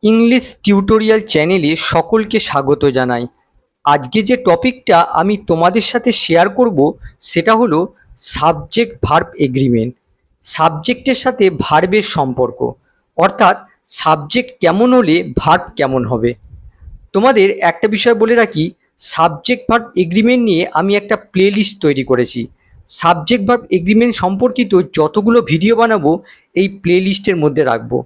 English tutorial চ্যানেলে সকলকে স্বাগত জানাই। আজকে যে টপিকটা আমি তোমাদের সাথে শেয়ার করব সেটা হলো সাবজেক্ট ভার্ব এগ্রিমেন্ট। সাবজেক্টের সাথে ভার্বের সম্পর্ক, অর্থাৎ সাবজেক্ট কেমন হলে ভার্ব কেমন হবে। তোমাদের একটা বিষয় বলে রাখি, সাবজেক্ট ভার্ব এগ্রিমেন্ট নিয়ে আমি একটা প্লেলিস্ট তৈরি করেছি। সাবজেক্ট ভার্ব এগ্রিমেন্ট সম্পর্কিত যতগুলো ভিডিও বানাবো এই প্লেলিস্টের মধ্যে রাখবো।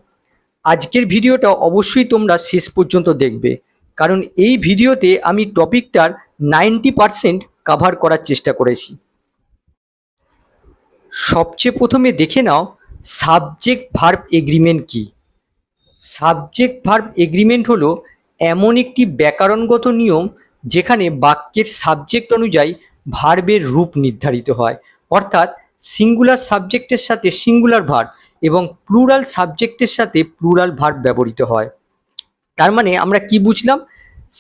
আজকের ভিডিওটা অবশ্যই তোমরা শেষ পর্যন্ত দেখবে, কারণ এই ভিডিওতে আমি টপিকটার 90% কভার করার চেষ্টা করেছি। সবচেয়ে প্রথমে দেখে নাও সাবজেক্ট ভার্ব এগ্রিমেন্ট কী। সাবজেক্ট ভার্ব এগ্রিমেন্ট হলো এমন একটি ব্যাকরণগত নিয়ম যেখানে বাক্যের সাবজেক্ট অনুযায়ী ভার্বের রূপ নির্ধারিত হয়, অর্থাৎ সিঙ্গুলার সাবজেক্টের সাথে সিঙ্গুলার ভার্ব এবং প্লুরাল সাবজেক্টের সাথে প্লুরাল ভার্ব ব্যবহৃত হয়। তার মানে আমরা কি বুঝলাম,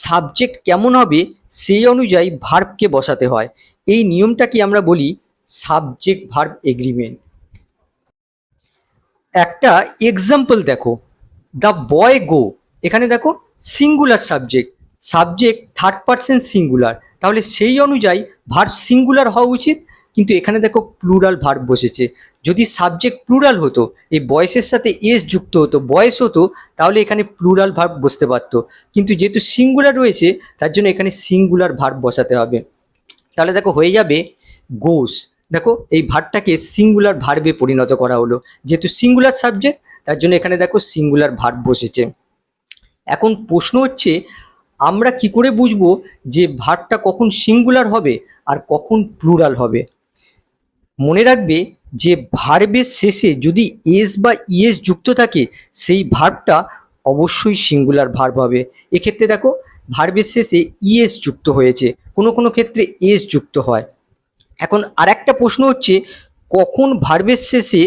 সাবজেক্ট কেমন হবে সেই অনুযায়ী ভার্বকে বসাতে হয়। এই নিয়মটাকে আমরা বলি সাবজেক্ট ভার্ব এগ্রিমেন্ট। একটা এক্সাম্পল দেখো, দ্য বয় গো। এখানে দেখো singular subject, subject third person singular, তাহলে সেই অনুযায়ী ভার্ব সিঙ্গুলার হওয়া উচিত, কিন্তু এখানে দেখো প্লুরাল ভার্ব বসেছে। যদি সাবজেক্ট প্লুরাল হতো, এই বয়সের সাথে এস যুক্ত হতো, বয়স হতো, তাহলে এখানে প্লুরাল ভার্ব বসতে পারতো, কিন্তু যেহেতু সিঙ্গুলার রয়েছে তার জন্য এখানে সিঙ্গুলার ভার্ব বসাতে হবে। তাহলে দেখো হয়ে যাবে গোস। দেখো এই ভার্বটাকে সিঙ্গুলার ভার্বে পরিণত করা হলো, যেহেতু সিঙ্গুলার সাবজেক্ট তার জন্য এখানে দেখো সিঙ্গুলার ভার্ব বসেছে। এখন প্রশ্ন হচ্ছে, আমরা কি করে বুঝবো যে ভার্বটা কখন সিঙ্গুলার হবে আর কখন প্লুরাল হবে? মনে রাখবে যে ভার্বের শেষে যদি এস বা ইএস যুক্ত থাকে সেই ভার্বটা অবশ্যই সিঙ্গুলার ভার্ব হবে। এক্ষেত্রে দেখো ভার্বের শেষে ইএস যুক্ত হয়েছে, কোনো কোনো ক্ষেত্রে এস যুক্ত হয়। এখন আর একটা প্রশ্ন হচ্ছে, কখন ভার্বের শেষে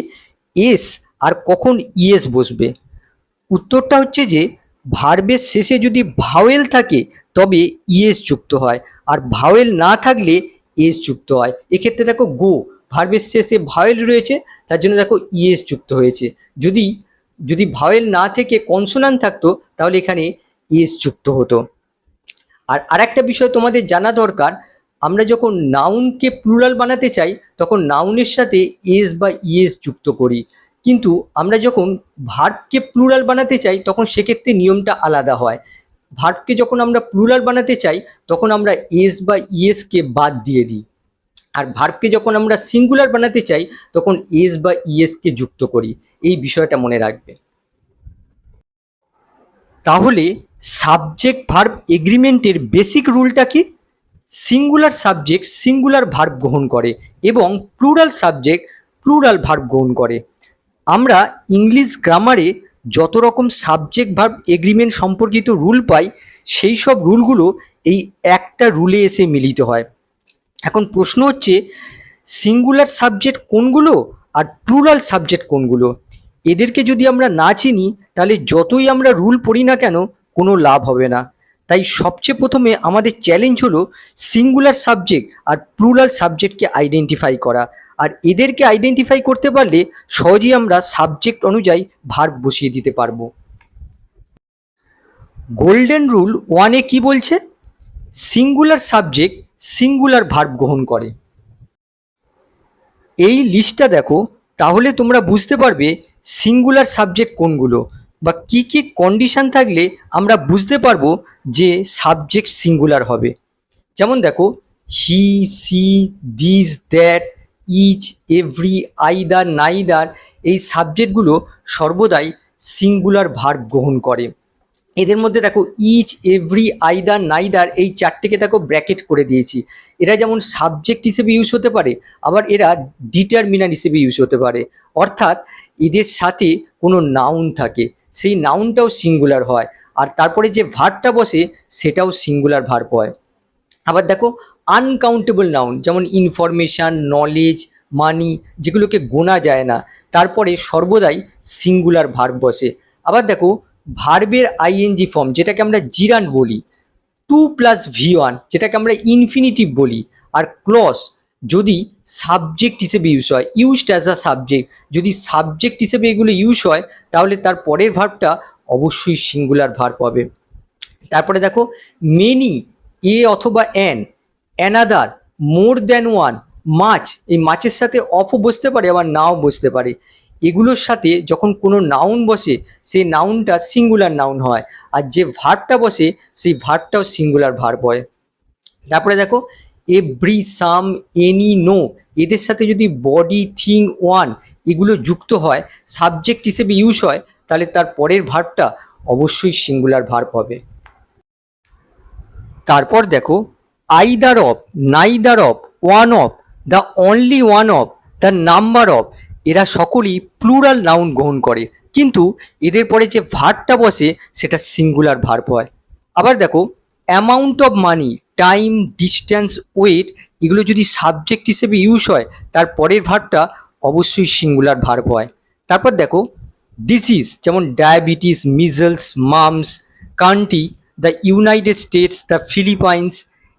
এস আর কখন ইএস বসবে? উত্তরটা হচ্ছে যে ভার্বের শেষে যদি ভাওয়েল থাকে তবে ইএস যুক্ত হয়, আর ভাওয়েল না থাকলে এস যুক্ত হয়। এক্ষেত্রে দেখো গো, ভার্বের শেষে ভাওয়েল রয়েছে তার জন্য দেখো ইএস যুক্ত হয়েছে। যদি যদি ভাওয়েল না থেকে কনসোনান্ট থাকতো তাহলে এখানে এস যুক্ত হতো। আর আরেকটা বিষয় তোমাদের জানা দরকার, আমরা যখন নাউনকে প্লুরাল বানাতে চাই তখন নাউনের সাথে এস বা ইএস যুক্ত করি, কিন্তু আমরা যখন ভার্বকে প্লুরাল বানাতে চাই তখন সেক্ষেত্রে নিয়মটা আলাদা হয়। ভার্বকে যখন আমরা প্লুরাল বানাতে চাই তখন আমরা এস বা ইএসকে বাদ দিয়ে দিই, আর ভার্বকে যখন আমরা সিঙ্গুলার বানাতে চাই তখন এস বা ইএসকে যুক্ত করি। এই বিষয়টা মনে রাখবে। তাহলে সাবজেক্ট ভার্ব এগ্রিমেন্টের বেসিক রুলটা কি? সিঙ্গুলার সাবজেক্ট সিঙ্গুলার ভার্ব গ্রহণ করে এবং প্লুরাল সাবজেক্ট প্লুরাল ভার্ব গ্রহণ করে। আমরা ইংলিশ গ্রামারে যত রকম সাবজেক্ট ভার্ব এগ্রিমেন্ট সম্পর্কিত রুল পাই সেই সব রুলগুলো এই একটা রুলে এসে মিলিত হয়। এখন প্রশ্ন হচ্ছে, সিঙ্গুলার সাবজেক্ট কোনগুলো আর প্লুরাল সাবজেক্ট কোনগুলো? এদেরকে যদি আমরা না চিনি তাহলে যতই আমরা রুল পড়ি না কেন কোনো লাভ হবে না। তাই সবচেয়ে প্রথমে আমাদের চ্যালেঞ্জ হলো সিঙ্গুলার সাবজেক্ট আর প্লুরাল সাবজেক্টকে আইডেন্টিফাই করা, আর এদেরকে আইডেন্টিফাই করতে পারলে সহজেই আমরা সাবজেক্ট অনুযায়ী ভার্ব বসিয়ে দিতে পারবো। গোল্ডেন রুল 1-এ কি বলছে? সিঙ্গুলার সাবজেক্ট সিঙ্গুলার ভার্ব গ্রহণ করে। এই লিস্টটা দেখো, তাহলে তোমরা বুঝতে পারবে সিঙ্গুলার সাবজেক্ট কোনগুলো বা কি কি কন্ডিশন থাকলে আমরা বুঝতে পারবো যে সাবজেক্ট সিঙ্গুলার হবে। যেমন দেখো, he, she, this, that, each, every, either, neither, এই সাবজেক্টগুলো সর্বদাই সিঙ্গুলার ভার্ব গ্রহণ করে। এদের মধ্যে দেখো ইচ, এভরি, আইদার, নাইদার, এই চারটেকে দেখো ব্র্যাকেট করে দিয়েছি। এরা যেমন সাবজেক্ট হিসেবে ইউজ হতে পারে, আবার এরা ডিটারমিনার হিসেবে ইউজ হতে পারে, অর্থাৎ এদের সাথে কোনো নাউন থাকে সেই নাউনটাও সিঙ্গুলার হয়, আর তারপরে যে ভার্বটা বসে সেটাও সিঙ্গুলার ভার্ব হয়। আবার দেখো আনকাউন্টেবল নাউন, যেমন ইনফরমেশান, নলেজ, মানি, যেগুলোকে গোনা যায় না, তারপরে সর্বদাই সিঙ্গুলার ভার্ব বসে। আবার দেখো ভার্বের আইএনজি ফর্ম, যেটাকে আমরা জিরান্ড বলি, 2+V1, যেটাকে আমরা ইনফিনিটিভ বলি, আর ক্লজ যদি সাবজেক্ট হিসেবে ইউজ হয়, ইউজড অ্যাজ আ সাবজেক্ট, যদি সাবজেক্ট হিসেবে এগুলো ইউজ হয় তাহলে তার পরের ভার্বটা অবশ্যই সিঙ্গুলার ভার্ব হবে। তারপরে দেখো মেনি, এ অথবা অ্যানাদার, মোর দ্যান ওয়ান, মাছ, এই মাছের সাথে অফও বসতে পারে আবার নাও বসতে পারে। এগুলোর সাথে যখন কোনো নাউন বসে সেই নাউনটা সিঙ্গুলার নাউন হয়, আর যে ভার্বটা বসে সেই ভার্বটাও সিঙ্গুলার ভার্ব হয়। তারপরে দেখো এভরি, সাম, এনি, নো, এদের সাথে যদি বডি, থিং, ওয়ান এগুলো যুক্ত হয়, সাবজেক্ট হিসেবে ইউজ হয়, তাহলে তার পরের ভার্বটা অবশ্যই সিঙ্গুলার ভার্ব হবে। তারপর দেখো either of, neither of, one of, the only one of, the number of, এরা সকলেই প্লুরাল নাউন গ্রহণ করে, কিন্তু এদের পরে যে ভার্বটা বসে সেটা সিঙ্গুলার ভার্ব হয়। আবার দেখো amount of money, time, distance, weight, এগুলো যদি সাবজেক্ট হিসেবে ইউজ হয়, তার পরের ভার্বটা অবশ্যই সিঙ্গুলার ভার্ব হয়। তারপর দেখো ডিজিজ, যেমন diabetes, measles, mumps, country, the United States, the Philippines,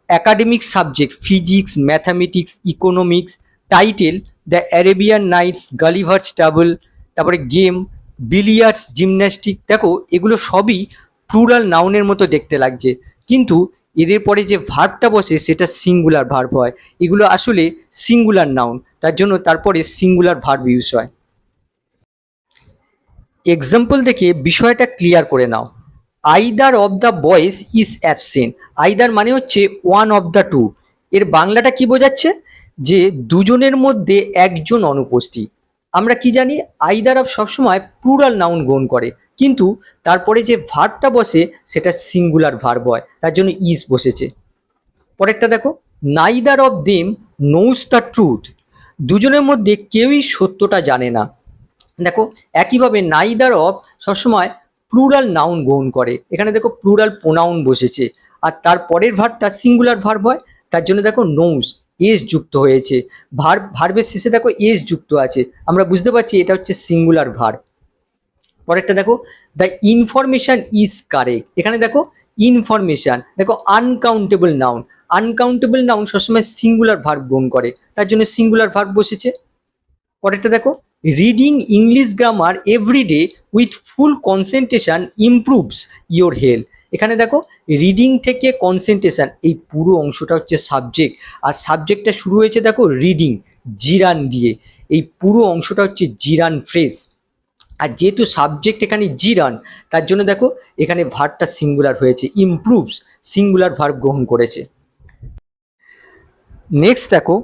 academic subject, physics, mathematics, economics, title, the Arabian Nights, Gulliver's travel, তারপরে গেম, বিলিয়ার্ডস, জিমন্যাস্টিক। দেখো এগুলো সবই প্লুরাল নাউনের মতো দেখতে লাগছে, কিন্তু এদের পরে যে ভার্বটা বসে সেটা সিঙ্গুলার ভার্ব হয়। এগুলো আসলে সিঙ্গুলার নাউন, তার জন্য তারপরে সিঙ্গুলার ভার্ব ইউজ হয়। এক্সাম্পল দেখে বিষয়টা ক্লিয়ার করে নাও। Either of the boys is absent, either মানে হচ্ছে ওয়ান অফ দ্য টু, এর বাংলাটা কি বোঝাচ্ছে, যে দুজনের মধ্যে একজন অনুপস্থিত। আমরা কি জানি, আইদার অফ সবসময় প্লুরাল নাউন গ্রহণ করে, কিন্তু তারপরে যে ভার্বটা বসে সেটা সিঙ্গুলার ভার্ব হয়, তার জন্য ইজ বসেছে। পরেরটা দেখো neither of them nose the truth, দুজনের মধ্যে কেউই সত্যটা জানে না। দেখো একইভাবে নাইদার অফ সবসময় প্লুরাল নাউন গ্রহণ করে, এখানে দেখো প্লুরাল প্রোনাউন বসেছে, আর তার পরের ভার্বটা সিঙ্গুলার ভার্ব হয়, তার জন্য দেখো নোজ, এস যুক্ত হয়েছে, ভার্বের শেষে দেখো এস যুক্ত আছে, আমরা বুঝতে পারছি এটা হচ্ছে সিঙ্গুলার ভার্ব। পরেরটা দেখো দ্য ইনফরমেশন ইজ কারেক্ট, এখানে দেখো ইনফরমেশন, দেখো আনকাউন্টেবল নাউন, আনকাউন্টেবল নাউন সবসময় সিঙ্গুলার ভার্ব গ্রহণ করে, তার জন্য সিঙ্গুলার ভার্ব বসেছে। পরেরটা দেখো reading English grammar everyday with full concentration improves your health, এখানে দেখো রিডিং থেকে কনসেন্ট্রেশন, এই পুরো অংশটা হচ্ছে সাবজেক্ট, আর সাবজেক্টটা শুরু হয়েছে দেখো রিডিং, জিরান দিয়ে, এই পুরো অংশটা হচ্ছে জিরান ফ্রেজ, আর যেহেতু সাবজেক্ট এখানে জিরান, তার জন্য দেখো এখানে ভার্বটা সিঙ্গুলার হয়েছে, ইমপ্রুভস সিঙ্গুলার ভার্ব গ্রহণ করেছে। নেক্সট দেখো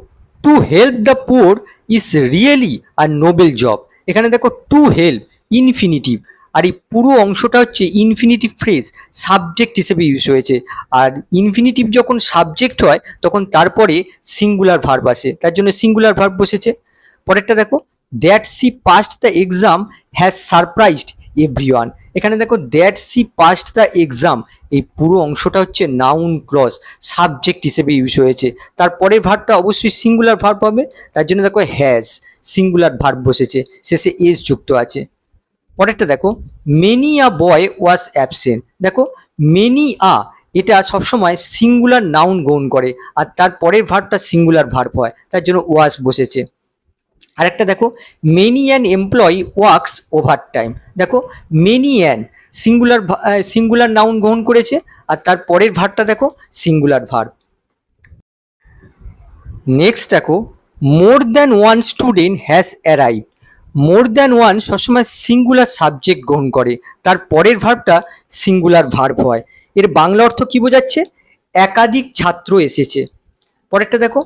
to help the poor is really a Nobel job, এখানে দেখো টু হেল্প ইনফিনিটিভ, আর এই পুরো অংশটা হচ্ছে ইনফিনিটিভ ফ্রেজ, সাবজেক্ট হিসেবে ইউজ হয়েছে, আর ইনফিনিটিভ যখন সাবজেক্ট হয় তখন তারপরে সিঙ্গুলার ভার্ব আসে, তার জন্য সিঙ্গুলার ভার্ব বসেছে। পরেরটা দেখো that she passed the exam has surprised everyone, এখানে দেখো that she passed the exam, এই পুরো অংশটা হচ্ছে নাউন ক্লজ, সাবজেক্ট হিসেবে ইউজ হয়েছে, তারপরের ভার্বটা অবশ্যই সিঙ্গুলার ভার্ব হবে, তার জন্য দেখো হ্যাজ সিঙ্গুলার ভার্ব বসেছে, শেষে এস যুক্ত আছে। পরেরটা দেখো many a boy was absent, দেখো মেনি আ এটা সবসময় সিঙ্গুলার নাউন গ্রহণ করে, আর তার পরের ভার্বটা সিঙ্গুলার ভার্ব হয়, তার জন্য ওয়াজ বসেছে। আরেকটা দেখো many an employee works over time, দেখো মেনি অ্যান সিঙ্গুলার নাউন গ্রহণ করেছে, আর তার পরের ভার্বটা দেখো সিঙ্গুলার ভার্ব। নেক্সট দেখো more than one student has arrive, more than one সবসময় সিঙ্গুলার সাবজেক্ট গ্রহণ করে, তার পরের ভার্বটা সিঙ্গুলার ভার্ব হয়, এর বাংলা অর্থ কি বোঝাচ্ছে, একাধিক ছাত্র এসেছে। পরেরটা দেখো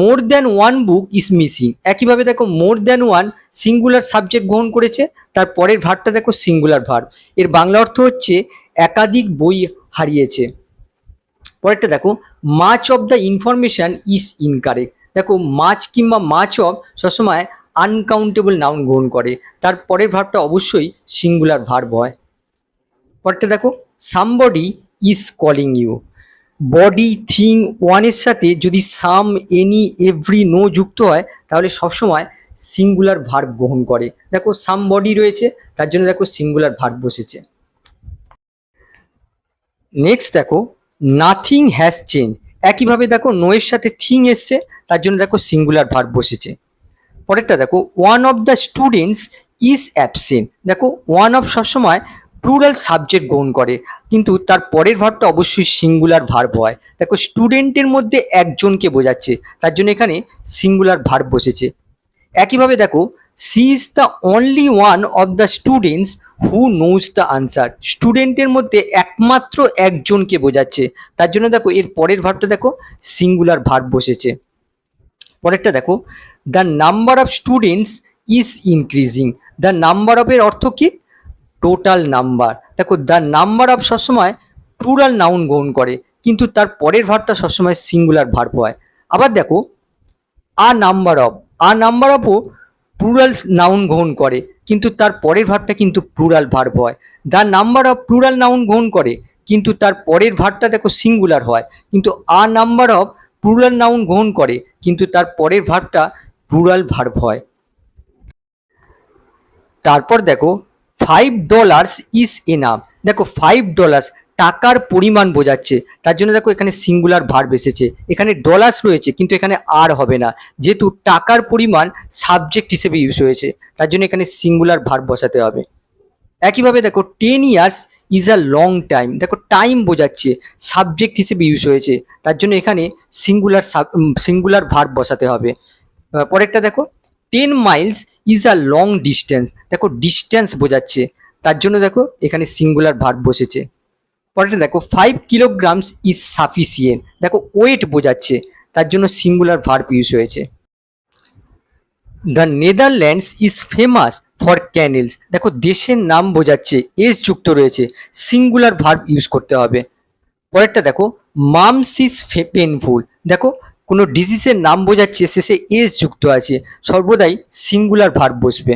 more than one book is missing, একইভাবে দেখো more than one singular subject গ্রহণ করেছে, তার পরের ভার্বটা দেখো সিঙ্গুলার ভার্ব, এর বাংলা অর্থ হচ্ছে একাধিক বই হারিয়েছে। পরেরটা দেখো much of the information is incorrect, দেখো মাচ কিংবা মাচ অফ সবসময় আনকাউন্টেবল নাউন গ্রহণ করে, তার পরের ভার্বটা অবশ্যই সিঙ্গুলার ভার্ব হয়। পরেরটা দেখো somebody is calling you, body, thing, ওয়ানের সাথে যদি সাম, এনি, এভরি, নো যুক্ত হয় তাহলে সবসময় সিঙ্গুলার ভার্ব গ্রহণ করে, দেখো সাম বডি রয়েছে, তার জন্য দেখো সিঙ্গুলার ভার্ব বসেছে। নেক্সট দেখো নাথিং হ্যাজ চেঞ্জ, একইভাবে দেখো নো এর সাথে থিং এসছে, তার জন্য দেখো সিঙ্গুলার ভার্ব বসেছে। পরেরটা দেখো one of the students is absent, দেখো ওয়ান অফ সবসময় প্লুরাল সাবজেক্ট গ্রহণ করে, কিন্তু তার পরের ভার্বটা অবশ্যই সিঙ্গুলার ভার্ব হয়। দেখো স্টুডেন্টের মধ্যে একজনকে বোঝাচ্ছে, তার জন্য এখানে সিঙ্গুলার ভার্ব বসেছে। একইভাবে দেখো she is the only one of the students who knows the answer. স্টুডেন্টের মধ্যে একমাত্র একজনকে বোঝাচ্ছে, তার জন্য দেখো এর পরের ভার্বটা দেখো সিঙ্গুলার ভার্ব বসেছে। পরেরটা দেখো the number of students is increasing. The number of এর অর্থ কি? Total number. দেখো দ্য নাম্বার অফ সবসময় প্লুরাল নাউন গ্রহণ করে, কিন্তু তার পরের ভার্বটা সবসময় সিঙ্গুলার ভার্ব হয়। আবার দেখো আ নাম্বার অফও প্লুরাল নাউন গ্রহণ করে, কিন্তু তার পরের ভার্বটা কিন্তু প্লুরাল ভার্ব হয়। The number of plural noun গ্রহণ করে, কিন্তু তার পরের ভার্বটা দেখো সিঙ্গুলার হয়। কিন্তু আ নাম্বার অফ প্লুরাল নাউন গ্রহণ করে, কিন্তু তার পরের ভার্বটা প্লুরাল ভার্ব হয়। তারপর দেখো $5 ইজ এনাফ। দেখো $5 টাকার পরিমাণ বোঝাচ্ছে, তার জন্য দেখো এখানে সিঙ্গুলার ভার্ব এসেছে। এখানে ডলার্স রয়েছে, কিন্তু এখানে আর হবে না, যেহেতু টাকার পরিমাণ সাবজেক্ট হিসেবে ইউজ হয়েছে, তার জন্য এখানে সিঙ্গুলার ভার্ব বসাতে হবে। একইভাবে দেখো 10 years is a long time. দেখো টাইম বোঝাচ্ছে, সাবজেক্ট হিসেবে ইউজ হয়েছে, তার জন্য এখানে সিঙ্গুলার ভার্ব বসাতে হবে। পরেরটা দেখো 10 miles is a long distance. দেখো ডিস্টেন্স বোঝাচ্ছে, তার জন্য দেখো এখানে সিঙ্গুলার ভার্ব বসেছে। পরেরটা দেখো 5 kilograms ইজ সাফিসিয়েন্ট। দেখো ওয়েট বোঝাচ্ছে, তার জন্য সিঙ্গুলার ভার্ব ইউজ হয়েছে। The Netherlands is famous for canals. দেখো দেশের নাম বোঝাচ্ছে, এস যুক্ত রয়েছে, সিঙ্গুলার ভার্ব ইউজ করতে হবে। পরেরটা দেখো মামস ইজ পেনফুল। দেখো কোনো ডিজিজের নাম বোঝাচ্ছে, শেষে এস যুক্ত আছে, সর্বদাই সিঙ্গুলার ভার্ব বসবে।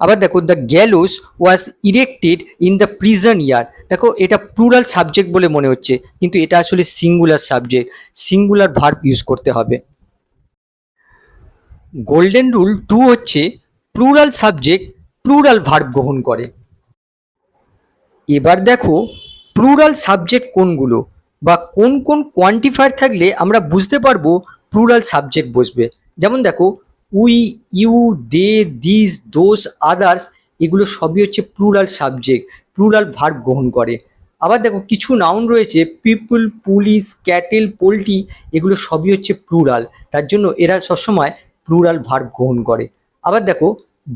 আবার দেখো the gallows was erected in the prison yard. দেখো এটা প্লুরাল সাবজেক্ট বলে মনে হচ্ছে, কিন্তু এটা আসলে singular subject, singular verb use করতে হবে। গোল্ডেন রুল 2 হচ্ছে প্লুরাল সাবজেক্ট প্লুরাল ভার্ব গ্রহণ করে। এবার দেখো প্লুরাল সাবজেক্ট কোনগুলো, বা কোন কোন কোয়ান্টিফায়ার থাকলে আমরা বুঝতে পারবো প্লুরাল সাবজেক্ট বসবে। যেমন দেখো we, you, they, this, those, others, এগুলো সবই হচ্ছে প্লুরাল সাবজেক্ট, প্লুরাল ভার্ব গ্রহণ করে। আবার দেখো কিছু নাউন রয়েছে পিপল, পুলিশ, ক্যাটেল, পোল্ট্রি, এগুলো সবই হচ্ছে প্লুরাল, তার জন্য এরা সবসময় প্লুরাল ভার্ব গ্রহণ করে। আবার দেখো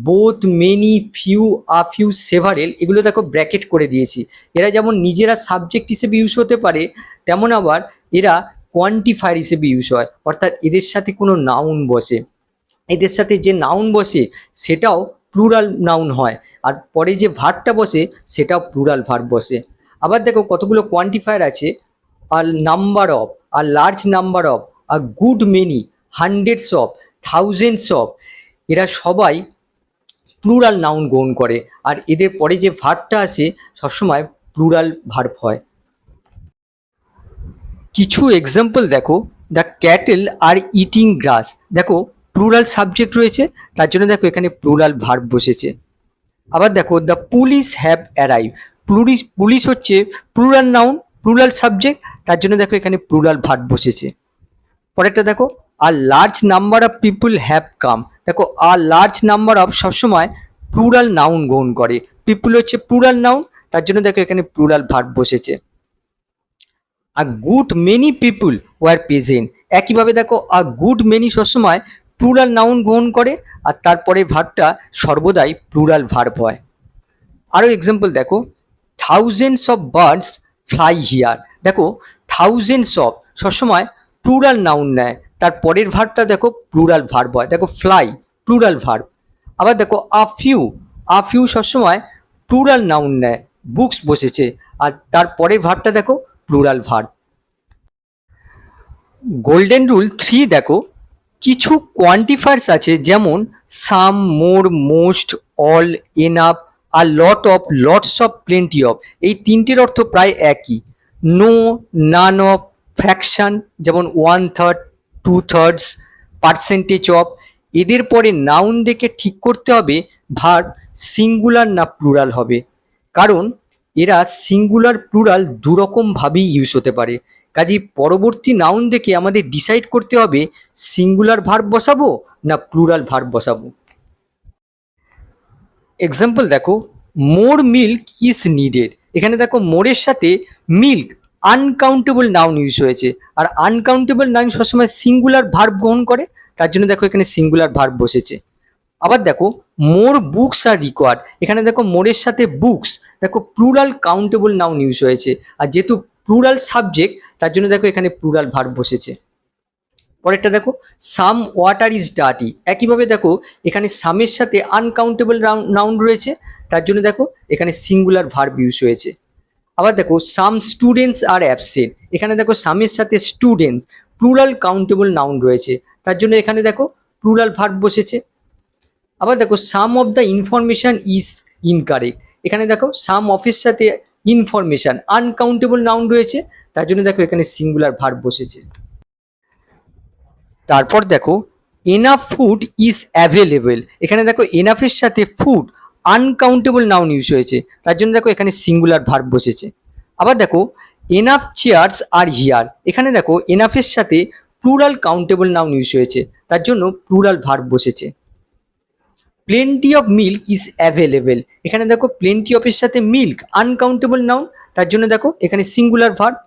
both, many, few, a few, several, এগুলো দেখো ব্র্যাকেট করে দিয়েছি। এরা যেমন নিজেরা সাবজেক্ট হিসেবে ইউজ হতে পারে, তেমন আবার এরা কোয়ান্টিফায়ার হিসেবে ইউজ হয়, অর্থাৎ এদের সাথে কোনো নাউন বসে, এদের সাথে যে নাউন বসে সেটাও প্লুরাল নাউন হয়, আর পরে যে ভার্বটা বসে সেটাও প্লুরাল ভার্ব বসে। আবার দেখো কতগুলো কোয়ান্টিফায়ার আছে, a number of, a large number of, a good many, hundreds of, thousands of, এরা সবাই প্লুরাল নাউন গ্রহণ করে, আর এদের পরে যে ভার্বটা আসে সবসময় প্লুরাল ভার্ব হয়। কিছু এক্সাম্পল দেখো, the cattle are eating grass. দেখো প্লুরাল সাবজেক্ট রয়েছে, তার জন্য দেখো এখানে প্লুরাল ভার্ব বসেছে। আবার দেখো the police have arrive. Police হচ্ছে প্লুরাল নাউন, প্লুরাল সাবজেক্ট, তার জন্য দেখো এখানে প্লুরাল ভার্ব বসেছে। পরেরটা দেখো a large number of people have come. দেখো আর লার্জ নাম্বার অফ সবসময় প্লুরাল নাউন গ্রহণ করে, পিপুল হচ্ছে প্লুরাল নাউন, তার জন্য দেখো এখানে প্লুরাল ভার্ব বসেছে। A good many people were present. একইভাবে দেখো আ গুড মেনি সবসময় প্লুরাল নাউন গ্রহণ করে, আর তারপরে ভার্বটা সর্বদাই প্লুরাল ভার্ব হয়। আরও এক্সাম্পল দেখো thousands of birds fly here. দেখো থাউজেন্ডস অফ সবসময় প্লুরাল নাউন নেয়, তার পরের ভার্বটা দেখো প্লুরাল ভার্ব হয়। দেখো ফ্লাই প্লুরাল ভার্ব। আবার দেখো আ ফিউ সবসময় প্লুরাল নাউন নেয়, বুকস বসেছে, আর তার পরের ভার্বটা দেখো প্লুরাল ভার্ব। গোল্ডেন রুল 3 দেখো কিছু কোয়ান্টিফায়ার্স আছে, যেমন some, more, most, all, enough, a lot of, lots of, plenty of. এই তিনটের অর্থ প্রায় একই। নো, নান অফ, ফ্র্যাকশন, যেমন 1/3, 2/3, পার্সেন্টেজ অফ। এদের পরে নাউন দেখে ঠিক করতে হবে ভার্ব সিঙ্গুলার না প্লুরাল হবে, কারণ এরা সিঙ্গুলার প্লুরাল দুরকমভাবেই ইউজ হতে পারে। কাজেই পরবর্তী নাউন দেখে আমাদের ডিসাইড করতে হবে সিঙ্গুলার ভার্ব বসাবো না প্লুরাল ভার্ব বসাবো। এক্সাম্পল দেখো মোর মিল্ক ইজ নিডেড, এখানে দেখো মোরের সাথে মিল্ক আনকাউন্টেবল নাউন ইউজ হয়েছে, আর আনকাউন্টেবল নাউন সবসময় সিঙ্গুলার ভার্ব গ্রহণ করে, তার জন্য দেখো এখানে সিঙ্গুলার ভার্ব বসেছে। আবার দেখো মোর বুকস আর রিকোয়ার্ড, এখানে দেখো মোরের সাথে বুকস দেখো প্লুরাল কাউন্টেবল নাউন ইউজ হয়েছে, আর যেহেতু প্লুরাল সাবজেক্ট তার জন্য দেখো এখানে প্লুরাল ভার্ব বসেছে। পরেরটা দেখো সাম ওয়াটার ইজ ডার্টি, একইভাবে দেখো এখানে সামের সাথে আনকাউন্টেবল নাউন রয়েছে, তার জন্য দেখো এখানে সিঙ্গুলার ভার্ব ইউজ হয়েছে। আবার দেখো সাম স্টুডেন্টস আর অ্যাবসেন্ট, এখানে দেখো সামের সাথে স্টুডেন্টস প্লুরাল কাউন্টেবল নাউন রয়েছে, তার জন্য এখানে দেখো প্লুরাল ভার্ব বসেছে। আবার দেখো some of the information is incorrect, এখানে দেখো সাম অফের সাথে ইনফরমেশন আনকাউন্টেবল নাউন রয়েছে, তার জন্য দেখো এখানে সিঙ্গুলার ভার্ব বসেছে। তারপর দেখো এনাফ ফুড ইজ অ্যাভেলেবেল, এখানে দেখো এনাফের সাথে ফুড আনকাউন্টেবল নাউন ইউজ হয়েছে, তার জন্য দেখো এখানে সিঙ্গুলার ভার্ব বসেছে। আবার দেখো এনাফ চেয়ার্স আর হিয়ার, এখানে দেখো এনাফের সাথে প্লুরাল কাউন্টেবল নাউন ইউজ হয়েছে, তার জন্য প্লুরাল ভার্ব বসেছে। Plenty of milk is available, এখানে দেখো প্লেন্টি অফের সাথে মিল্ক আনকাউন্টেবল নাউন, তার জন্য দেখো এখানে সিঙ্গুলার ভার্ব।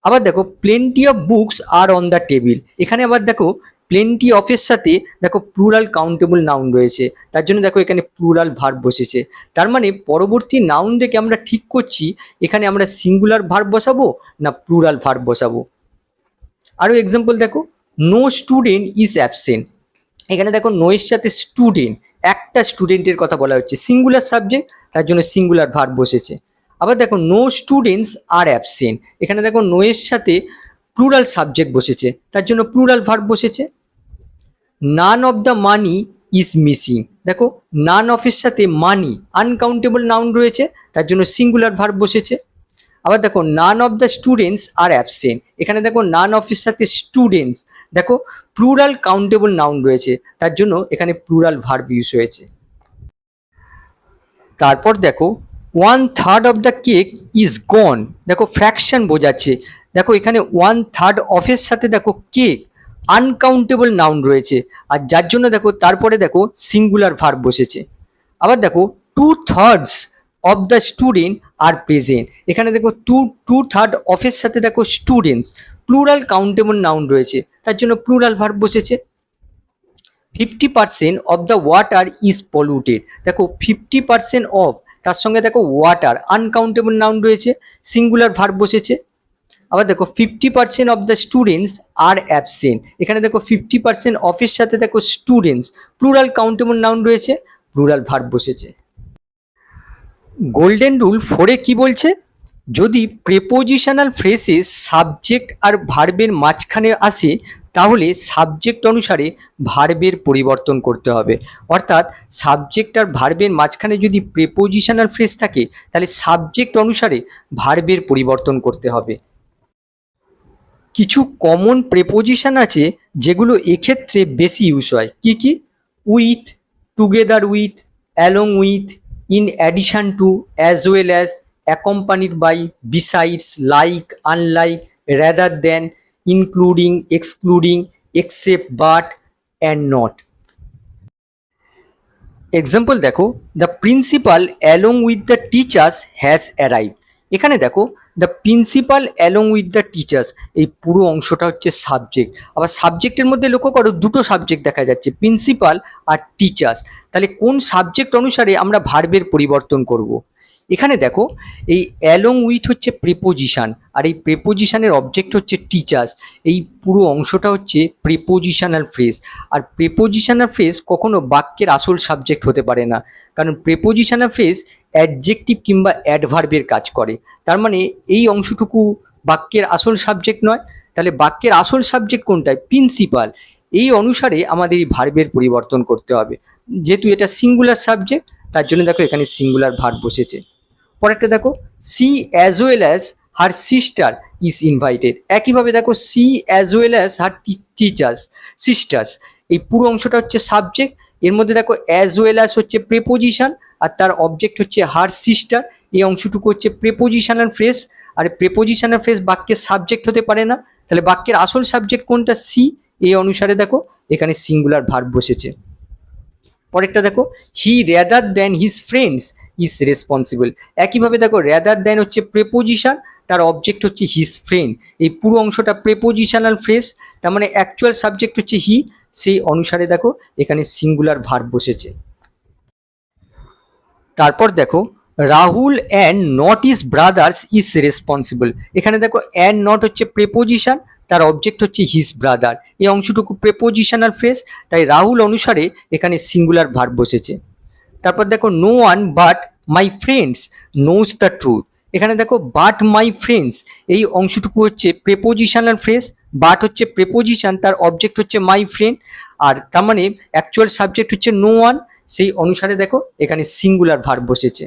আবার দেখো plenty of books are on the table, এখানে আবার দেখো প্লেন্টি অফের সাথে দেখো প্লুরাল কাউন্টেবল নাউন রয়েছে, তার জন্য দেখো এখানে প্লুরাল ভার্ব বসেছে। তার মানে পরবর্তী নাউন দেখে আমরা ঠিক করছি এখানে আমরা সিঙ্গুলার ভার্ব বসাবো না প্লুরাল ভার্ব বসাবো। আরও এক্সাম্পল দেখো নো স্টুডেন্ট ইজ অ্যাবসেন্ট, এখানে দেখো নো এর সাথে স্টুডেন্ট, একটা স্টুডেন্টের কথা বলা হচ্ছে, সিঙ্গুলার সাবজেক্ট, তার জন্য সিঙ্গুলার ভার্ব বসেছে। আবার দেখো নো স্টুডেন্টস আর অ্যাবসেন্ট, এখানে দেখো নো এর সাথে প্লুরাল সাবজেক্ট বসেছে, তার জন্য প্লুরাল ভার্ব বসেছে। None of the money is missing, দেখো নান অফের সাথে মানি আনকাউন্টেবল নাউন রয়েছে, তার জন্য সিঙ্গুলার ভার্ব বসেছে। আবার দেখো none of the students are absent, এখানে দেখো নান অফের সাথে স্টুডেন্টস দেখো প্লুরাল কাউন্টেবল নাউন রয়েছে, তার জন্য এখানে প্লুরাল ভার্ব ইউজ হয়েছে। তারপর দেখো 1/3 অফ দ্য কেক ইজ গন, দেখো ফ্র্যাকশন বোঝাচ্ছে, দেখো এখানে 1/3 অফের সাথে দেখো কেক আনকাউন্টেবল নাউন রয়েছে, আর যার জন্য দেখো তারপরে দেখো সিঙ্গুলার ভার্ব বসেছে। আবার দেখো 2/3 of the student are present, এখানে দেখো 2/3 অফের সাথে দেখো স্টুডেন্টস প্লুরাল কাউন্টেবল নাউন রয়েছে, তার জন্য প্লুরাল ভার্ব বসেছে। 50% of the water is polluted, দেখো 50% অফ, তার সঙ্গে দেখো ওয়াটার আনকাউন্টেবল নাউন রয়েছে, সিঙ্গুলার ভার্ব বসেছে। আবার দেখো 50% of the students are absent, এখানে দেখো 50% অফের সাথে দেখো স্টুডেন্টস প্লুরাল কাউন্টেবল নাউন রয়েছে, প্লুরাল ভার্ব বসেছে। গোল্ডেন রুল 4-এ কি বলছে, যদি প্রেপোজিশনাল ফ্রেসেস সাবজেক্ট আর ভার্বের মাঝখানে আসে তাহলে সাবজেক্ট অনুসারে ভার্বের পরিবর্তন করতে হবে, অর্থাৎ সাবজেক্ট আর ভার্বের মাঝখানে যদি প্রেপোজিশনাল ফ্রেস থাকে তাহলে সাবজেক্ট অনুসারে ভার্বের পরিবর্তন করতে হবে। কিছু কমন প্রেপোজিশন আছে যেগুলো এক্ষেত্রে বেশি ইউজ হয়, কি কি? With, together with, along with, in addition to, as well as, accompanied by, besides, like, unlike, rather than, including, excluding, except, but and not. Example দেখো the principal along with the teachers has arrive, এখানে দেখো the principal along with the teachers, এই পুরো অংশটা হচ্ছে subject. আবার সাবজেক্টের মধ্যে লক্ষ্য করো দুটো সাবজেক্ট দেখা যাচ্ছে, প্রিন্সিপাল আর টিচার্স, তাহলে কোন সাবজেক্ট অনুসারে আমরা ভার্বের পরিবর্তন করব? এখানে দেখো এই অ্যালং উইথ হচ্ছে প্রিপোজিশন, আর এই প্রিপোজিশনের অবজেক্ট হচ্ছে টিচার্স, এই পুরো অংশটা হচ্ছে প্রিপোজিশনাল ফ্রেজ। আর প্রিপোজিশনাল ফ্রেজ কখনো বাক্যের আসল সাবজেক্ট হতে পারে না, কারণ প্রিপোজিশনাল ফ্রেজ অ্যাডজেক্টিভ কিংবা অ্যাডভার্বের কাজ করে, তার মানে এই অংশটুকু বাক্যের আসল সাবজেক্ট নয়। তাহলে বাক্যের আসল সাবজেক্ট কোনটা? প্রিন্সিপাল, এই অনুসারে আমাদের এই ভার্বের পরিবর্তন করতে হবে। যেহেতু এটা সিঙ্গুলার সাবজেক্ট তার জন্য দেখো এখানে সিঙ্গুলার ভার্ব বসেছে। পরেরটা দেখো she as well as her sister is invited, একইভাবে দেখো she as well as her sisters, এই পুরো অংশটা হচ্ছে সাবজেক্ট, এর মধ্যে দেখো অ্যাজ ওয়েল অ্যাজ হচ্ছে প্রিপোজিশন আর তার অবজেক্ট হচ্ছে হার সিস্টার, এই অংশটুকু হচ্ছে প্রিপোজিশনাল ফ্রেজ। আর প্রিপোজিশনাল ফ্রেজ বাক্যের সাবজেক্ট হতে পারে না, তাহলে বাক্যের আসল সাবজেক্ট কোনটা? সি, এই অনুসারে দেখো এখানে সিঙ্গুলার ভার্ব বসেছে। পরেরটা দেখো he rather than his friends is responsible. একইভাবে দেখো র্যাদার দ্যান হচ্ছে প্রেপোজিশন, তার অবজেক্ট হচ্ছে হিজ ফ্রেন্ড। এই পুরো অংশটা প্রেপোজিশনাল ফ্রেজ, তার মানে অ্যাকচুয়াল সাবজেক্ট হচ্ছে হি, সেই অনুসারে দেখো এখানে সিঙ্গুলার ভার্ব বসেছে। তারপর দেখো Rahul and not is brothers is responsible. এখানে দেখো অ্যান্ড নট হচ্ছে প্রেপোজিশন, তার অবজেক্ট হচ্ছে হিজ ব্রাদার। এই অংশটুকু প্রেপোজিশনাল ফ্রেজ, তাই রাহুল অনুসারে এখানে সিঙ্গুলার ভার্ব বসেছে। তারপর দেখো no one but my friends knows the truth. এখানে দেখো বাট মাই ফ্রেন্ডস, এই অংশটুকু হচ্ছে প্রেপোজিশনাল ফ্রেজ, বাট হচ্ছে প্রেপোজিশন, তার অবজেক্ট হচ্ছে মাই ফ্রেন্ড, আর তার মানে অ্যাকচুয়াল সাবজেক্ট হচ্ছে নো ওয়ান, সেই অনুসারে দেখো এখানে সিঙ্গুলার ভার্ব বসেছে।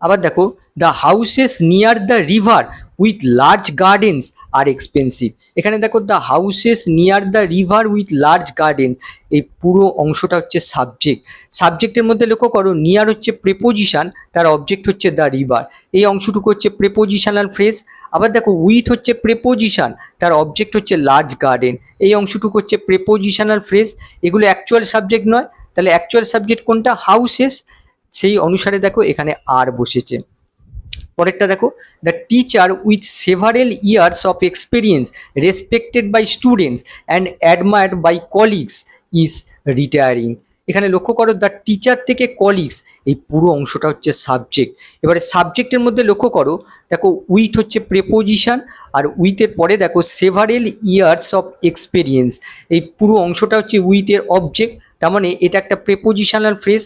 আবার দেখো the houses near the river with large gardens are expensive. এখানে দেখো the houses near the river with large garden, এই পুরো অংশটা হচ্ছে সাবজেক্ট। সাবজেক্টের মধ্যে লক্ষ্য করো নিয়ার হচ্ছে প্রেপোজিশন, তার অবজেক্ট হচ্ছে দ্য রিভার। এই অংশটুকু হচ্ছে প্রেপোজিশনাল ফ্রেজ। আবার দেখো উইথ হচ্ছে প্রেপোজিশন, তার অবজেক্ট হচ্ছে লার্জ গার্ডেন। এই অংশটুকু হচ্ছে প্রেপোজিশনাল ফ্রেজ। এগুলো অ্যাকচুয়াল সাবজেক্ট নয়, তাহলে অ্যাকচুয়াল সাবজেক্ট কোনটা? হাউসেস, সেই অনুসারে দেখো এখানে আর বসেছে। পরেরটা দেখো the teacher with several years of experience respected by students and admired by colleagues is retiring. এখানে লক্ষ্য করো দ্য টিচার থেকে কলিগস, এই পুরো অংশটা হচ্ছে সাবজেক্ট। এবারে সাবজেক্টের মধ্যে লক্ষ্য করো দেখো উইথ হচ্ছে প্রেপোজিশন, আর উইথের পরে দেখো সেভারেল ইয়ার্স অফ এক্সপিরিয়েন্স, এই পুরো অংশটা হচ্ছে উইথের অবজেক্ট, তার মানে এটা একটা প্রেপোজিশনাল ফ্রেজ।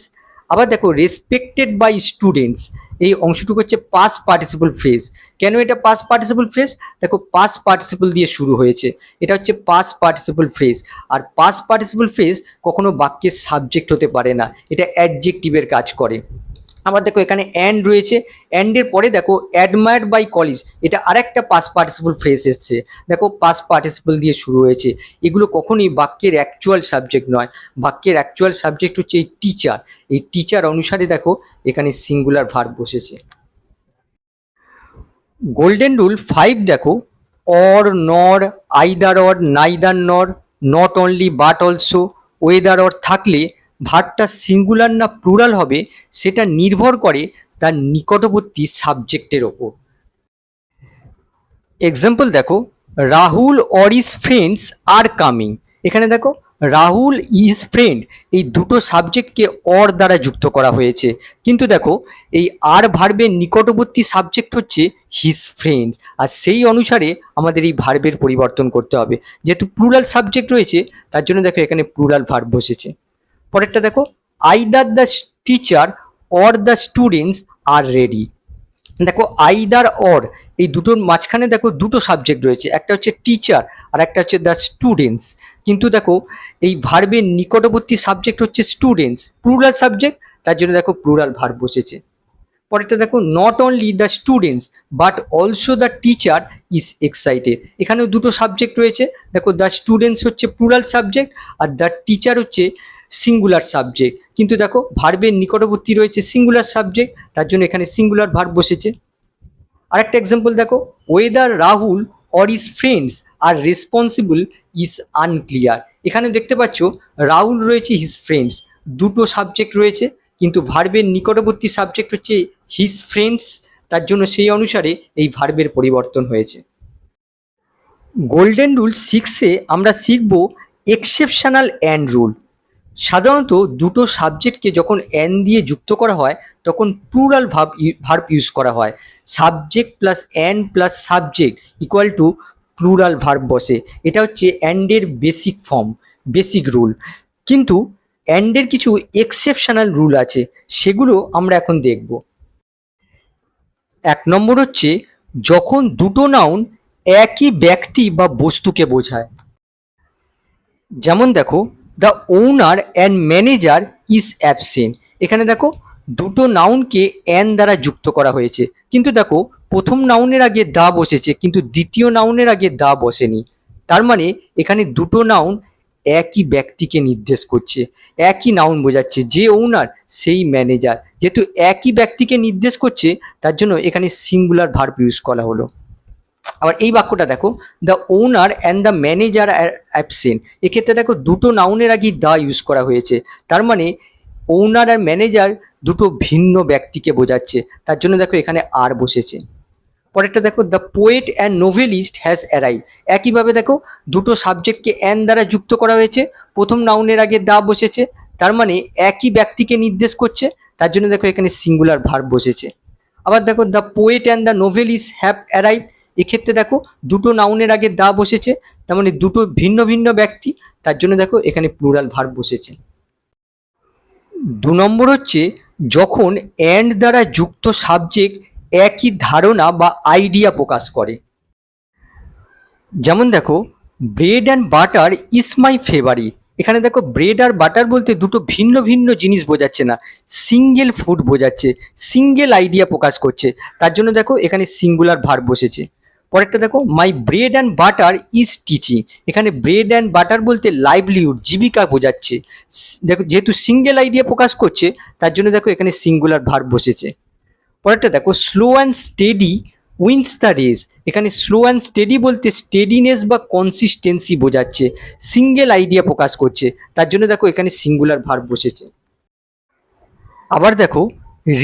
আবার দেখো রেসপেক্টেড বাই স্টুডেন্টস, এই অংশটুকু হচ্ছে পাস্ট পার্টিসিপল ফ্রেজ। কেন এটা পাস্ট পার্টিসিপল ফ্রেজ? দেখো পাস্ট পার্টিসিপল দিয়ে শুরু হয়েছে, এটা হচ্ছে পাস্ট পার্টিসিপল ফ্রেজ। আর পাস্ট পার্টিসিপল ফ্রেজ কখনো বাক্যের সাবজেক্ট হতে পারে না, এটা অ্যাডজেক্টিভের কাজ করে। আবার দেখো এখানে অ্যান্ড রয়েছে, অ্যান্ডের পরে দেখো অ্যাডমায়ার্ড বাই কলিজ, এটা আরেকটা পাস্ট পার্টিসিপল ফ্রেজ এসছে, দেখো পাস্ট পার্টিসিপল দিয়ে শুরু হয়েছে। এগুলো কখনোই বাক্যের অ্যাকচুয়াল সাবজেক্ট নয়, বাক্যের অ্যাকচুয়াল সাবজেক্ট হচ্ছে এই টিচার। এই টিচার অনুসারে দেখো এখানে সিঙ্গুলার ভার্ব বসেছে। গোল্ডেন রুল 5 দেখো অর, নর, আইদার অর, নাইদার নর, not only but also, weather or থাকলে ভার্বটা সিঙ্গুলার না প্লুরাল হবে সেটা নির্ভর করে তার নিকটবর্তী সাবজেক্টের ওপর। এক্সাম্পল দেখো Rahul or is friends are coming. এখানে দেখো রাহুল ইজ ফ্রেন্ড, এই দুটো সাবজেক্টকে অর দ্বারা যুক্ত করা হয়েছে, কিন্তু দেখো এই আর ভার্বের নিকটবর্তী সাবজেক্ট হচ্ছে হিজ ফ্রেন্ডস, আর সেই অনুসারে আমাদের এই ভার্বের পরিবর্তন করতে হবে। যেহেতু প্লুরাল সাবজেক্ট রয়েছে তার জন্য দেখো এখানে প্লুরাল ভার্ব বসেছে। পরেরটা দেখো either the teacher or the students are ready. দেখো আইদার অর, এই দুটোর মাঝখানে দেখো দুটো সাবজেক্ট রয়েছে, একটা হচ্ছে টিচার আর একটা হচ্ছে দ্য স্টুডেন্টস, কিন্তু দেখো এই ভার্বের নিকটবর্তী সাবজেক্ট হচ্ছে স্টুডেন্টস, প্লুরাল সাবজেক্ট, তার জন্য দেখো প্লুরাল ভার্ব বসেছে। পরেরটা দেখো not only the students but also the teacher is excited. এখানেও দুটো সাবজেক্ট রয়েছে, দেখো দ্য স্টুডেন্টস হচ্ছে plural subject are the teacher হচ্ছে সিঙ্গুলার সাবজেক্ট, কিন্তু দেখো ভার্বের নিকটবর্তী রয়েছে সিঙ্গুলার সাবজেক্ট, তার জন্য এখানে সিঙ্গুলার ভার্ব বসেছে। আরেকটা এক্সাম্পল দেখো weather Rahul or is friends R responsible is unclear. এখানে দেখতে পাচ্ছ রাহুল রয়েছে হিজ ফ্রেন্ডস, দুটো সাবজেক্ট রয়েছে, কিন্তু ভার্বের নিকটবর্তী সাবজেক্ট হচ্ছে হিজ ফ্রেন্ডস, তার জন্য সেই অনুসারে এই ভার্বের পরিবর্তন হয়েছে। গোল্ডেন রুল 6-এ আমরা শিখব এক্সেপশনাল অ্যান্ড রুল। সাধারণত দুটো সাবজেক্টকে যখন অ্যান দিয়ে যুক্ত করা হয় তখন প্লুরাল ভার্ব ইউজ করা হয়। Subject plus an plus subject equal to plural verb বসে, এটা হচ্ছে অ্যান্ডের বেসিক ফর্ম, বেসিক রুল। কিন্তু অ্যান্ডের কিছু এক্সেপশনাল রুল আছে, সেগুলো আমরা এখন দেখব। 1 নম্বর হচ্ছে যখন দুটো নাউন একই ব্যক্তি বা বস্তুকে বোঝায়। যেমন দেখো the owner and manager is absent. এখানে দেখো দুটো নাউনকে অ্যান দ্বারা যুক্ত করা হয়েছে, কিন্তু দেখো প্রথম নাউনের আগে দা বসেছে কিন্তু দ্বিতীয় নাউনের আগে দা বসেনি, তার মানে এখানে দুটো নাউন একই ব্যক্তিকে নির্দেশ করছে, একই নাউন বোঝাচ্ছে, যে ওনার সেই ম্যানেজার, যেহেতু একই ব্যক্তিকে নির্দেশ করছে তার জন্য এখানে সিঙ্গুলার ভার্ব ইউজ করা হলো। আবার এই বাক্যটা দেখো the owner and the manager are absent, এক্ষেত্রে দেখো দুটো নাউনের আগেই দা ইউজ করা হয়েছে, তার মানে ওনার আর ম্যানেজার দুটো ভিন্ন ব্যক্তিকে বোঝাচ্ছে, তার জন্য দেখো এখানে আর বসেছে। পরেরটা দেখো, the poet and novelist has arrive. একইভাবে দেখো দুটো সাবজেক্টকে অ্যান দ্বারা যুক্ত করা হয়েছে, প্রথম নাউনের আগে দা বসেছে, তার মানে একই ব্যক্তিকে নির্দেশ করছে, তার জন্য দেখো এখানে সিঙ্গুলার ভার্ব বসেছে। আবার দেখো, the poet and the novelist have arrive, এক্ষেত্রে দেখো দুটো নাউনের আগে দা বসেছে, তার মানে দুটো ভিন্ন ভিন্ন ব্যক্তি, তার জন্য দেখো এখানে প্লুরাল ভার্ব বসেছে। 2 নম্বর হচ্ছে যখন অ্যান্ড দ্বারা যুক্ত সাবজেক্ট একই ধারণা বা আইডিয়া প্রকাশ করে। যেমন দেখো, bread and butter is my favourite. এখানে দেখো ব্রেড আর বাটার বলতে দুটো ভিন্ন ভিন্ন জিনিস বোঝাচ্ছে না, সিঙ্গেল ফুড বোঝাচ্ছে, সিঙ্গেল আইডিয়া প্রকাশ করছে, তার জন্য দেখো এখানে সিঙ্গুলার ভার্ব বসেছে। পরেরটা দেখো, মাই bread and butter is teaching. এখানে ব্রেড অ্যান্ড বাটার বলতে লাইভলিহুড, জীবিকা বোঝাচ্ছে, দেখো যেহেতু সিঙ্গেল আইডিয়া প্রকাশ করছে, তার জন্য দেখো এখানে সিঙ্গুলার ভার্ব বসেছে। পরেরটা দেখো, slow and steady wins the race. এখানে স্লো অ্যান্ড স্টেডি বলতে স্টেডিনেস বা কনসিস্টেন্সি বোঝাচ্ছে, সিঙ্গেল আইডিয়া প্রকাশ করছে, তার জন্য দেখো এখানে সিঙ্গুলার ভার্ব বসেছে। আবার দেখো,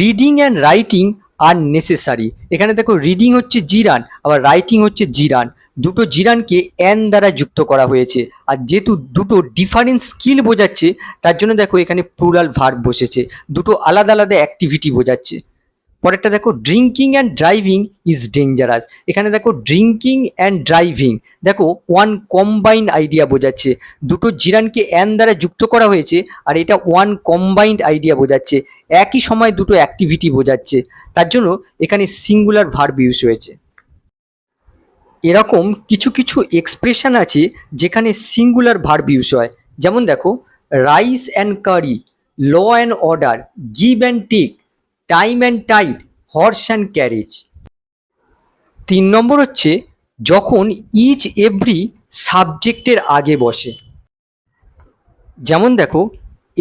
reading and writing R necessary. এখানে দেখো রিডিং হচ্ছে জিরান, আবার রাইটিং হচ্ছে জিরান, দুটো জিরানকে অ্যান দ্বারা যুক্ত করা হয়েছে, আর যেহেতু দুটো ডিফারেন্ট স্কিল বোঝাচ্ছে, তার জন্য দেখো এখানে প্লুরাল ভার্ব বসেছে, দুটো আলাদা আলাদা অ্যাক্টিভিটি বোঝাচ্ছে। পরেরটা দেখো, drinking and driving is dangerous. এখানে দেখো ড্রিঙ্কিং অ্যান্ড ড্রাইভিং দেখো ওয়ান কম্বাইন্ড আইডিয়া বোঝাচ্ছে, দুটো জিরানকে অ্যান দ্বারা যুক্ত করা হয়েছে, আর এটা ওয়ান কম্বাইন্ড আইডিয়া বোঝাচ্ছে, একই সময় দুটো অ্যাক্টিভিটি বোঝাচ্ছে, তার জন্য এখানে সিঙ্গুলার ভার্ব ইউজ হয়েছে। এরকম কিছু কিছু এক্সপ্রেশন আছে যেখানে সিঙ্গুলার ভার্ব ইউজ হয়। যেমন দেখো, rice and curry, law and order, give and take, time and tide, horse and carriage. 3 number হচ্ছে যখন ইচ এভরি সাবজেক্টের আগে বসে। যেমন দেখো,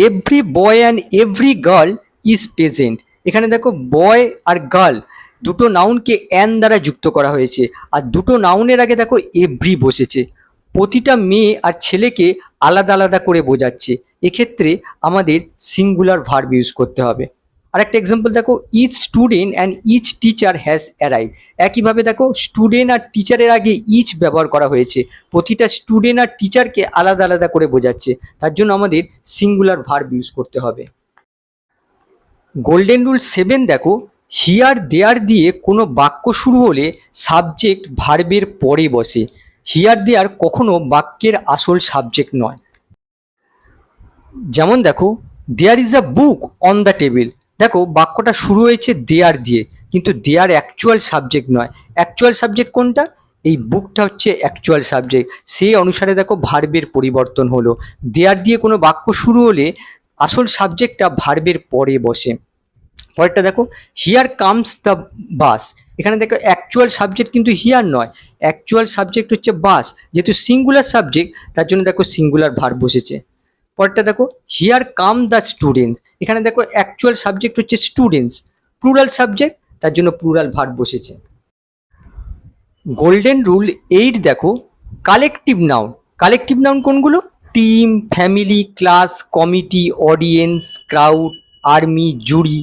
every boy and every girl is present. এখানে দেখো বয় আর গার্ল দুটো নাউনকে অ্যান দ্বারা যুক্ত করা হয়েছে, আর দুটো নাউনের আগে দেখো এভরি বসেছে, প্রতিটা মেয়ে আর ছেলেকে আলাদা আলাদা করে বোঝাচ্ছে, এক্ষেত্রে আমাদের সিঙ্গুলার ভার্ব ইউজ করতে হবে। আর একটা এক্সাম্পল দেখো, each student and each teacher has arrive. একইভাবে দেখো স্টুডেন্ট আর টিচারের আগে ইচ ব্যবহার করা হয়েছে, প্রতিটা স্টুডেন্ট আর টিচারকে আলাদা আলাদা করে বোঝাচ্ছে, তার জন্য আমাদের সিঙ্গুলার ভার্ব ইউজ করতে হবে। গোল্ডেন রুল 7 দেখো, হিয়ার দেয়ার দিয়ে কোনো বাক্য শুরু হলে সাবজেক্ট ভার্বের পরে বসে। হিয়ার দেয়ার কখনো বাক্যের আসল সাবজেক্ট নয়। যেমন দেখো, there is a book on the table. দেখো বাক্যটা শুরু হয়েছে দেয়ার দিয়ে, কিন্তু দেয়ার অ্যাকচুয়াল সাবজেক্ট নয়, অ্যাকচুয়াল সাবজেক্ট কোনটা, এই বুকটা হচ্ছে অ্যাকচুয়াল সাবজেক্ট, সেই অনুসারে দেখো ভার্বের পরিবর্তন হলো। দেয়ার দিয়ে কোনো বাক্য শুরু হলে আসল সাবজেক্টটা ভার্বের পরে বসে। পরেরটা দেখো, হিয়ার কামস দ্য বাস। এখানে দেখো অ্যাকচুয়াল সাবজেক্ট কিন্তু হিয়ার নয়, অ্যাকচুয়াল সাবজেক্ট হচ্ছে বাস, যেহেতু সিঙ্গুলার সাবজেক্ট, তার জন্য দেখো সিঙ্গুলার ভার্ব বসেছে। পরেরটা দেখো, হিয়ার কাম দ্য স্টুডেন্টস। এখানে দেখো অ্যাকচুয়াল সাবজেক্ট হচ্ছে স্টুডেন্টস, প্লুরাল সাবজেক্ট, তার জন্য প্লুরাল ভার্ব বসেছে। গোল্ডেন রুল 8 দেখো, কালেকটিভ নাউন। কালেকটিভ নাউন কোনগুলো, team, family, class, committee, audience, crowd, army, jury.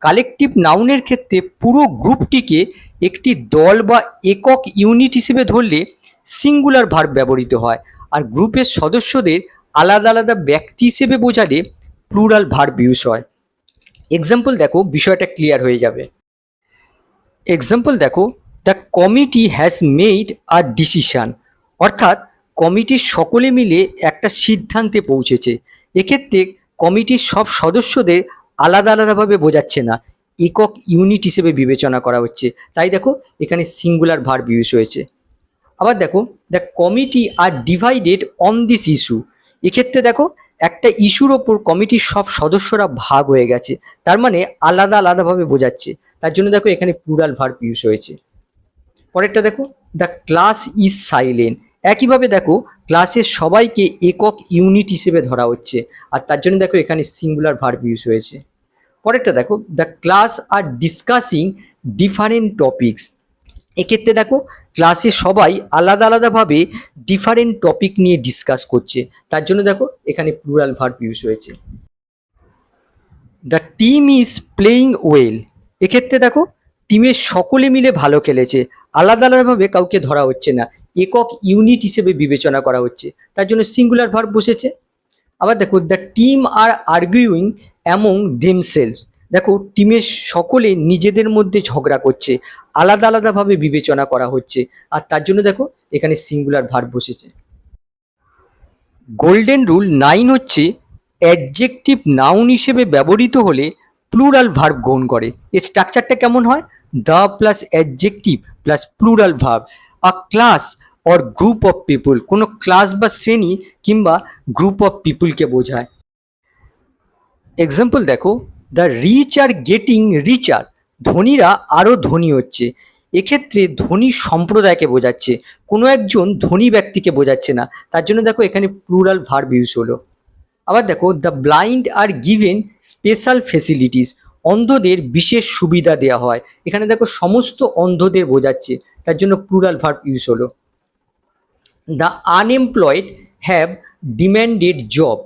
Collective নাউনের ক্ষেত্রে পুরো গ্রুপটিকে একটি দল বা একক ইউনিট হিসেবে ধরলে সিঙ্গুলার ভার্ব ব্যবহৃত হয়, আর গ্রুপের সদস্যদের আলাদা আলাদা ব্যক্তি হিসেবে বোঝালে প্লুরাল ভার্ব ইউজ হয়। এক্সাম্পল দেখো, বিষয়টা ক্লিয়ার হয়ে যাবে। এক্সাম্পল দেখো, the committee has made a decision. অর্থাৎ কমিটির সকলে মিলে একটা সিদ্ধান্তে পৌঁছেছে। এক্ষেত্রে কমিটির সব সদস্যদের আলাদা আলাদাভাবে বোঝাচ্ছে না, একক ইউনিট হিসেবে বিবেচনা করা হচ্ছে, তাই দেখো এখানে সিঙ্গুলার ভার্ব ইউজ হয়েছে। আবার দেখো, the committee are divided on this issue. এক্ষেত্রে দেখো একটা ইস্যুর ওপর কমিটির সব সদস্যরা ভাগ হয়ে গেছে, তার মানে আলাদা আলাদাভাবে বোঝাচ্ছে, তার জন্য দেখো এখানে প্লুরাল ভার্ব ইউজ হয়েছে। পরেরটা দেখো, দ্য ক্লাস ইজ সাইলেন্ট। একইভাবে দেখো ক্লাসের সবাইকে একক ইউনিট হিসেবে ধরা হচ্ছে, আর তার জন্য দেখো এখানে সিঙ্গুলার ভার্ব ইউজ হয়েছে। পরেরটা দেখো, the class are discussing different topics. এক্ষেত্রে দেখো ক্লাসে সবাই আলাদা আলাদাভাবে ডিফারেন্ট টপিক নিয়ে ডিসকাস করছে, তার জন্য দেখো এখানে প্লুরাল ভার্ব ইউজ হয়েছে। The team is playing well. এক্ষেত্রে দেখো টিমের সকলে মিলে ভালো খেলেছে, আলাদা আলাদাভাবে কাউকে ধরা হচ্ছে না, একক ইউনিট হিসেবে বিবেচনা করা হচ্ছে, তার জন্য সিঙ্গুলার ভার্ব বসেছে। আবার দেখো the team are arguing among themselves. দেখো টিমের সকলে নিজেদের মধ্যে ঝগড়া করছে, আলাদা আলাদাভাবে বিবেচনা করা হচ্ছে, আর তার জন্য দেখো এখানে সিঙ্গুলার ভার্ব বসেছে। গোল্ডেন রুল 9 হচ্ছে অ্যাডজেক্টিভ নাউন হিসেবে ব্যবহৃত হলে প্লুরাল ভার্ব গ্রহণ করে। এর স্ট্রাকচারটা কেমন হয়? The plus adjective plus plural verb. A class or group of people, কোনো ক্লাস বা শ্রেণী কিংবা গ্রুপ অফ পিপুলকে বোঝায়। এক্সাম্পল দেখো, দ্য রিচ আর গেটিং রিচার। ধনীরা আরও ধনী হচ্ছে। এক্ষেত্রে ধনী সম্প্রদায়কে বোঝাচ্ছে, কোনো একজন ধনী ব্যক্তিকে বোঝাচ্ছে না, তার জন্য দেখো এখানে প্লুরাল ভার্ব ইউজ হলো। আবার দেখো the blind are given special facilities. অন্ধদের বিশেষ সুবিধা দেওয়া হয়। এখানে দেখো সমস্ত অন্ধদের বোঝাচ্ছে, তার জন্য প্লুরাল ভার্ব ইউজ হলো। The unemployed have demanded job.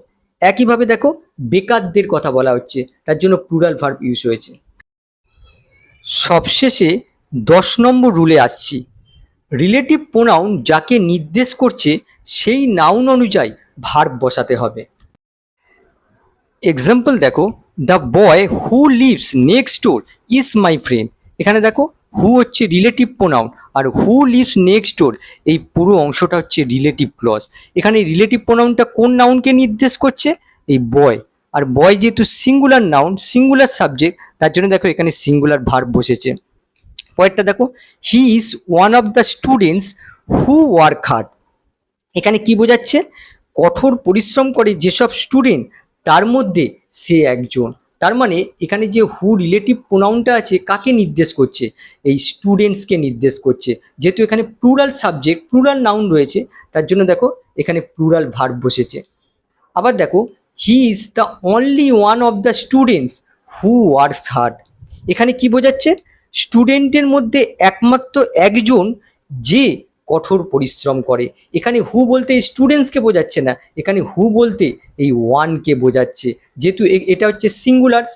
একইভাবে দেখো বেকারদের কথা বলা হচ্ছে, তার জন্য প্লুরাল ভার্ব ইউজ হয়েছে। সবশেষে 10 নম্বর রুলে আসছি। রিলেটিভ প্রোনাউন যাকে নির্দেশ করছে সেই নাউন অনুযায়ী ভার্ব বসাতে হবে। এক্সাম্পল দেখো, the boy who lives next door is my friend. এখানে দেখো হু হচ্ছে রিলেটিভ প্রোনাউন, আর হু লিভস নেক্সট ডোর এই পুরো অংশটা হচ্ছে রিলেটিভ ক্লজ। এখানে রিলেটিভ প্রোনাউনটা কোন নাউনকে নির্দেশ করছে? এই বয়। আর বয় যেহেতু সিঙ্গুলার নাউন, সিঙ্গুলার সাবজেক্ট, তার জন্য দেখো এখানে সিঙ্গুলার ভার্ব বসেছে। পরেরটা দেখো, he is one of the students who work hard. এখানে কি বোঝাচ্ছে? কঠোর পরিশ্রম করে যেসব স্টুডেন্ট, তার মধ্যে সে একজন। তার মানে এখানে যে হু রিলেটিভ প্রোনাউনটা আছে কাকে নির্দেশ করছে? এই স্টুডেন্টসকে নির্দেশ করছে। যেহেতু এখানে প্লুরাল সাবজেক্ট, প্লুরাল নাউন রয়েছে, তার জন্য দেখো এখানে প্লুরাল ভার্ব বসেছে। আবার দেখো, he is the only one of the students who works hard. এখানে কি বোঝাচ্ছে? স্টুডেন্টের মধ্যে একমাত্র একজন যে কঠোর পরিশ্রম করে। এখানে হু বলতে স্টুডেন্টসকে বোঝাচ্ছে না, এখানে হু বলতে এই ওয়ানকে বোঝাচ্ছে। যেহেতু এটা হচ্ছে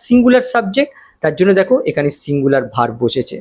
সিঙ্গুলার সাবজেক্ট, তার জন্য দেখো এখানে সিঙ্গুলার ভার্ব বসেছে।